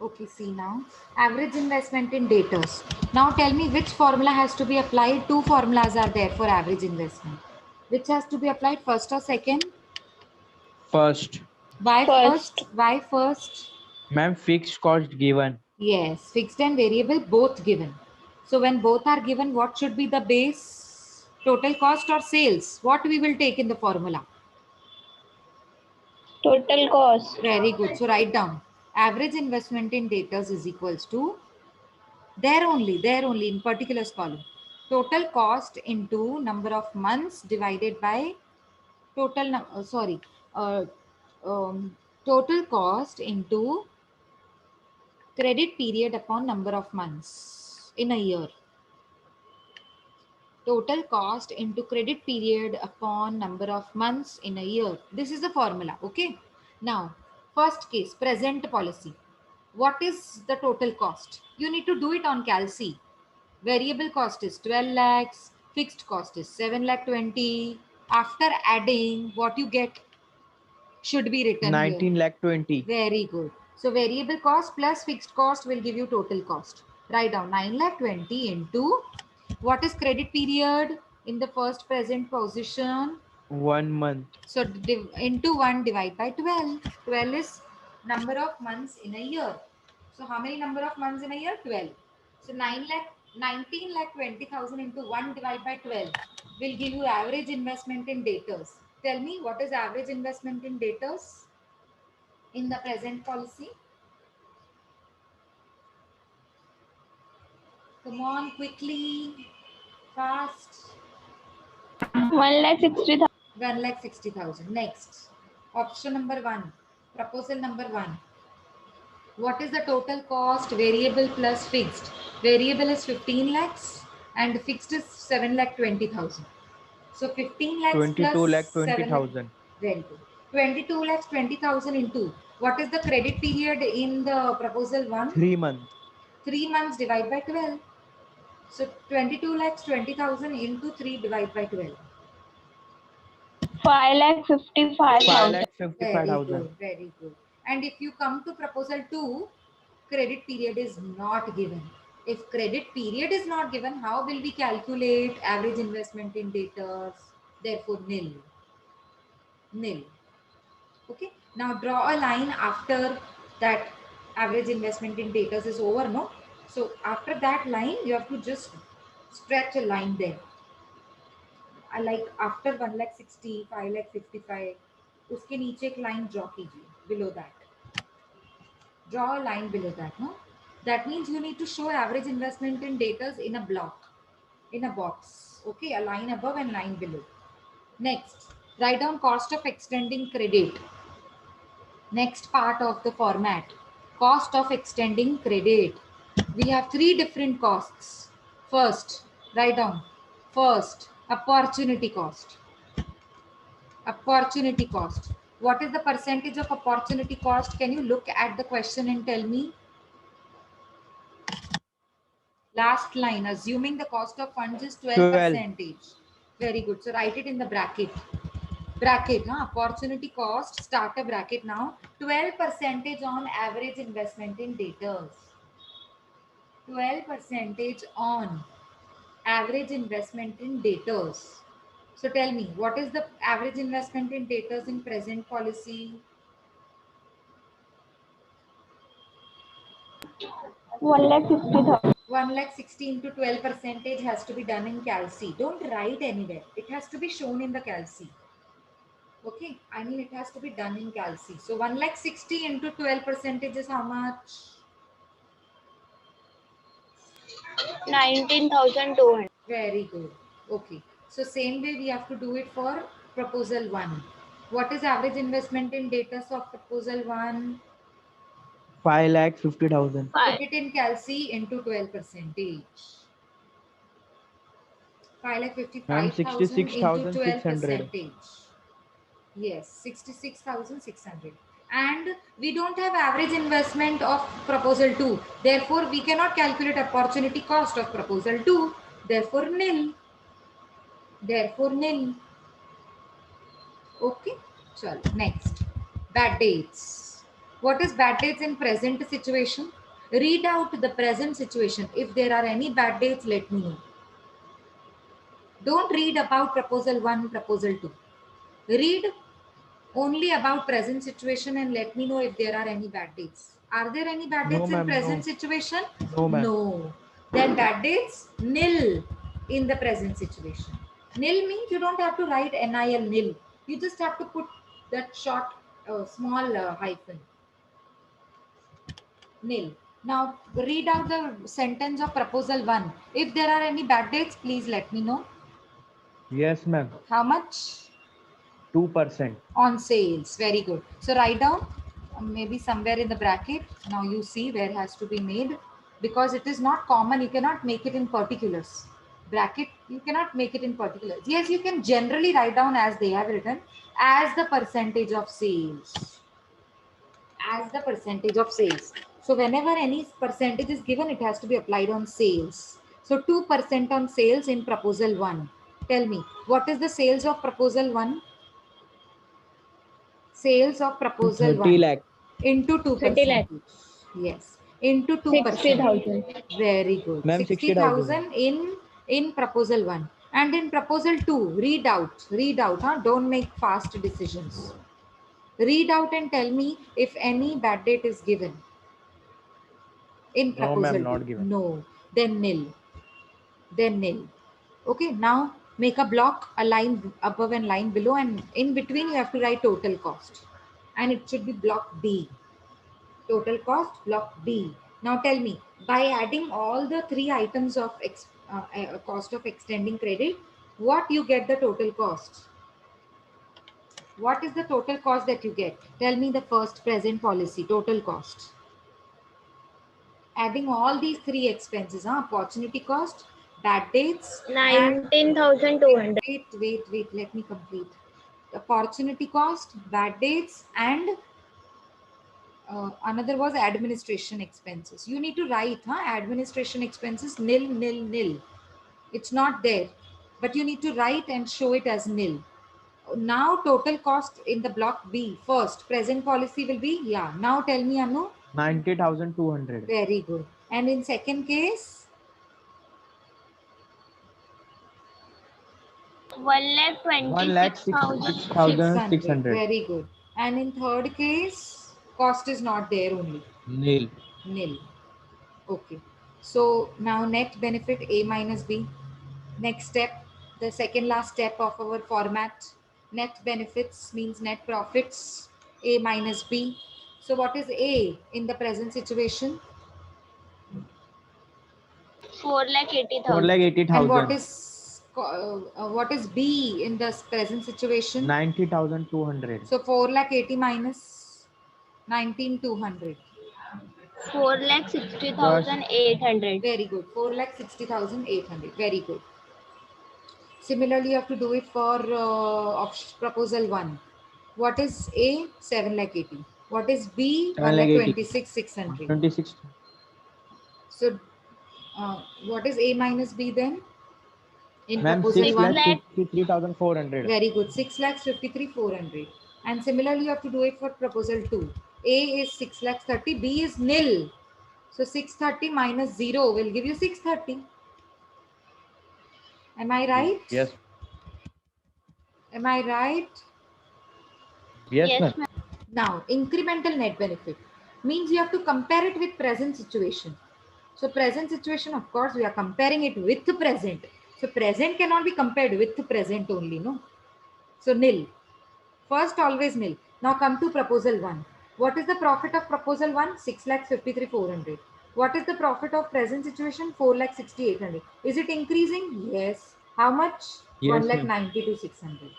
Okay, see now. Average investment in debtors. Now tell me which formula has to be applied. Two formulas are there for average investment. Which has to be applied, first or second? First, Why First. first? Why first? ma'am, fixed cost given. Yes, fixed and variable both given. So when both are given, what should be the base? Total cost or sales? What we will take in the formula? Total cost. Very good. So write down. Average investment in debtors is equals to there only in particulars column. Total cost into number of months divided by total, uh, um, total cost into credit period upon number of months in a year. Total cost into credit period upon number of months in a year. This is the formula. Okay. Now, first case, present policy. What is the total cost? You need to do it on Calc. Variable cost is 12 lakhs. Fixed cost is 7 lakh 20. After adding, what you get should be written here. 19 lakh 20. Very good. So variable cost plus fixed cost will give you total cost. Write down 9 lakh 20 into what is credit period in the first present position. 1 month. So into 1 divide by 12. 12 is number of months in a year. So how many number of months in a year? 12. So 19 lakh 20,000 into 1 divide by 12 will give you average investment in debtors. Tell me what is average investment in debtors in the present policy? Come on, quickly, fast. 1,60,000. 1,60,000. Next, option number 1, proposal number 1. What is the total cost? Variable plus fixed. Variable is 15 lakhs and fixed is 7 lakh 20,000. So 15 lakhs 22 plus lakh 7 lakh. 20,000. Very good. 22 lakhs 20,000 into what is the credit period in the proposal 1? 3 months. 3 months divide by 12. So 22 lakhs 20,000 into 3 divide by 12. 5 5,55,000. lakh Very 55,000. good, very good. And if you come to proposal 2, credit period is not given. If credit period is not given, how will we calculate average investment in debtors? Therefore, nil. Nil. Okay. Now draw a line after that average investment in debtors is over, no? So after that line, you have to just stretch a line there. I like after 1 lakh 60, 5 lakh 55, उसके नीचे एक line draw कीजिए below that. Draw a line below that, no? That means you need to show average investment in debtors in a block, in a box. Okay, a line above and line below. Next, write down cost of extending credit. Next part of the format, cost of extending credit. We have three different costs. First, write down. First, opportunity cost. Opportunity cost. What is the percentage of opportunity cost? Can you look at the question and tell me? Last line, assuming the cost of funds is 12. 12%. Very good. So write it in the bracket. Bracket, huh? Opportunity cost, start a bracket now. 12% on average investment in debtors. 12% on average investment in debtors. So tell me, what is the average investment in debtors in present policy? 1,60,000. 1 lakh 60 into 12% has to be done in Calc. Don't write anywhere. It has to be shown in the Calc. Okay, I mean it has to be done in Calc. So 1 lakh 60 into 12% is how much? 19,200. Very good. Okay. So same way we have to do it for proposal 1. What is average investment in data of proposal 1? 5 lakh 50,000. Put it in Calc into 12%. 5 lakh Ma'am, 55,000 into 66,600. 12%. Yes, 66,600. And we don't have average investment of proposal 2. Therefore, we cannot calculate opportunity cost of proposal 2. Therefore, nil. Therefore, nil. Okay. Chalo, next. Bad dates. What is bad dates in present situation? Read out the present situation. If there are any bad dates, let me know. Don't read about proposal 1, proposal 2. Read only about present situation and let me know if there are any bad dates. Are there any bad No, dates in ma'am, present no. situation? No, ma'am. No. Then bad dates nil in the present situation. Nil means you don't have to write NIL nil. You just have to put that short small hyphen. Nil. Now read out the sentence of proposal 1. If there are any bad dates, please let me know. Yes, ma'am. How much? 2%. On sales. Very good. So write down maybe somewhere in the bracket. Now you see where has to be made, because it is not common. You cannot make it in particulars. Bracket, you cannot make it in particulars. Yes, you can generally write down as they have written, as the percentage of sales. As the percentage of sales. So whenever any percentage is given, it has to be applied on sales. So 2% on sales in proposal 1. Tell me, what is the sales of proposal 1? Sales of proposal 30 1 lakh. into 30 lakh. 2%. Yes, into 2%. 60,000. Very good. Ma'am, 60,000. 60,000 in proposal 1. And in proposal 2, read out, huh? Don't make fast decisions. Read out and tell me if any bad date is given in No, ma'am, proposal 2. not given. No, then nil. Then nil. Okay, now make a block, a line above and line below, and in between you have to write total cost. And it should be block B. Total cost, block B. Now tell me, by adding all the three items of cost of extending credit, what you get the total cost? What is the total cost that you get? Tell me the first present policy, total cost. Adding all these three expenses, opportunity cost, bad dates, and 19,200. wait, let me complete. Opportunity cost, bad dates, and another was administration expenses. You need to write, administration expenses nil, nil, nil. It's not there, but you need to write and show it as nil. Now total cost in the block B, first present policy will be, yeah. Now tell me, Anu. 90,200. Very good. And in second case, 1,26,600. 600. Very good. And in third case, cost is not there only. Nil. Nil. Okay. So now net benefit A minus B. Next step, the second last step of our format. Net benefits means net profits, A minus B. So what is A in the present situation? 4,80,000. 4,80,000. And what is B in the present situation? 90,200. So 4,80,000 minus 19,200. 4,60,800. Very good. 4,60,800. Very good. Similarly, you have to do it for proposal 1. What is A? 7,80,000. What is B? 1,26,600. 26. So, what is A minus B then? In Ma'am, proposal 1. 6,53,400. Very good. 6,53,400. And similarly, you have to do it for proposal 2. A is 6,30,000. B is nil. So 630 minus 0 will give you 630. Am I right? Yes. Am I right? Yes, ma'am. Now, incremental net benefit means you have to compare it with present situation. So present situation, of course, we are comparing it with the present. So present cannot be compared with the present only, no? So nil. First, always nil. Now come to proposal 1. What is the profit of proposal 1? 6,53,400. What is the profit of present situation? 4,60,800. Is it increasing? Yes. How much? Yes, ma'am. 1,92,600.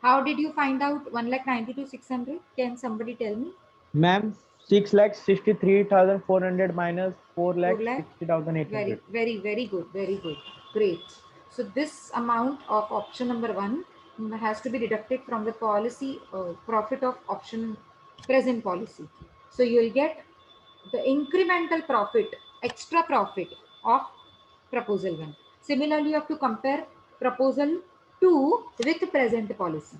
How did you find out 1,92,600? Can somebody tell me? Ma'am, 6,63,400 minus 4,60,800. Very good. Very good. Great. So this amount of option number 1 has to be deducted from the policy profit of option present policy. So you will get the incremental profit, extra profit of proposal 1. Similarly, you have to compare proposal 2 with present policy.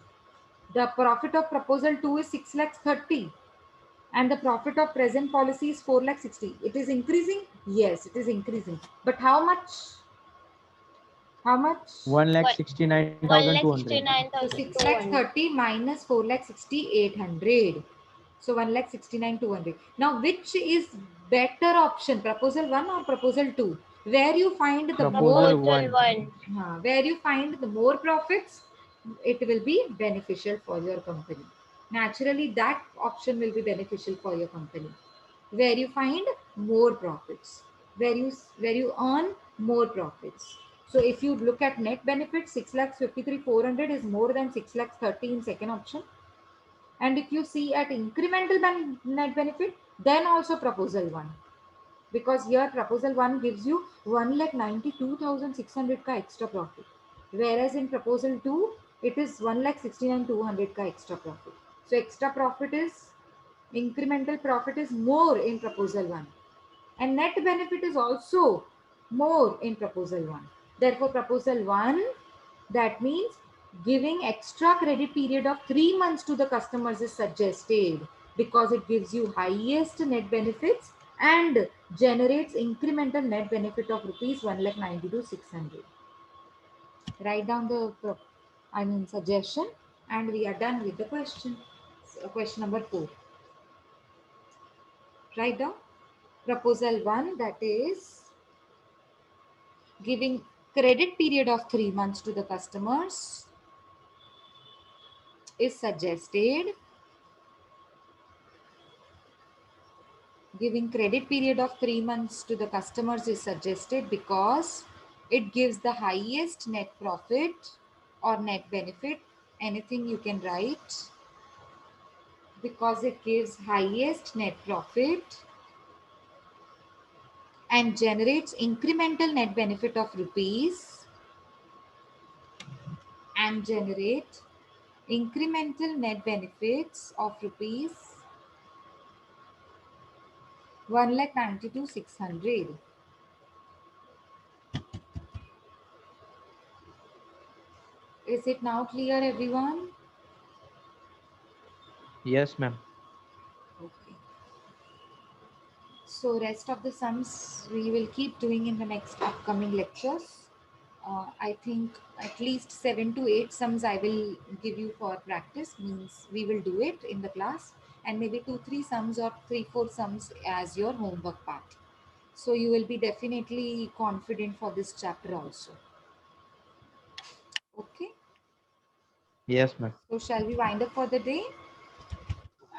The profit of proposal 2 is 6,30,000. And the profit of present policy is 4,60,000. It is increasing? Yes, it is increasing. But how much? How much? 1,69,200. So 1,69,200. 6,30,000 minus 4,68,800. So 1,69,200. Now, which is better option, proposal 1 or proposal 2? Where you find the Proposal more, Proposal 1. where you find the more profits, it will be beneficial for your company. Naturally, that option will be beneficial for your company. Where you find more profits, where you earn more profits. So if you look at net benefit, 6,53,400 is more than 6,30,000 in second option. And if you see at incremental net benefit, then also proposal 1. Because here proposal 1 gives you 1,92,600 ka extra profit. Whereas in proposal 2, it is 1,69,200 ka extra profit. So extra profit is, incremental profit is more in proposal 1. And net benefit is also more in proposal 1. Therefore, proposal 1, that means giving extra credit period of 3 months to the customers is suggested because it gives you highest net benefits and generates incremental net benefit of rupees 1,92,600. Write down the suggestion, and we are done with the question. Question number 4. Write down proposal 1, that is giving credit period of 3 months to the customers is suggested. Giving credit period of 3 months to the customers is suggested because it gives the highest net profit or net benefit. Anything you can write. Because it gives highest net profit and generates incremental net benefit of rupees and generate incremental net benefits of rupees 1,92,600. Is it now clear, everyone? Yes, ma'am. Okay. So rest of the sums we will keep doing in the next upcoming lectures. I think at least 7 to 8 sums I will give you for practice, means we will do it in the class, and maybe 2-3 sums or 3-4 sums as your homework part. So you will be definitely confident for this chapter also. Okay. Yes, ma'am. So shall we wind up for the day?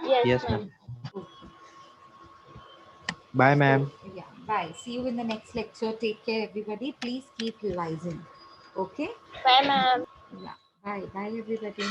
Yes, Yes, ma'am. ma'am. Okay. Bye, So, ma'am. yeah, bye. See you in the next lecture. Take care, everybody. Please keep revising. Okay? Bye, ma'am. Yeah. Bye. Bye, everybody.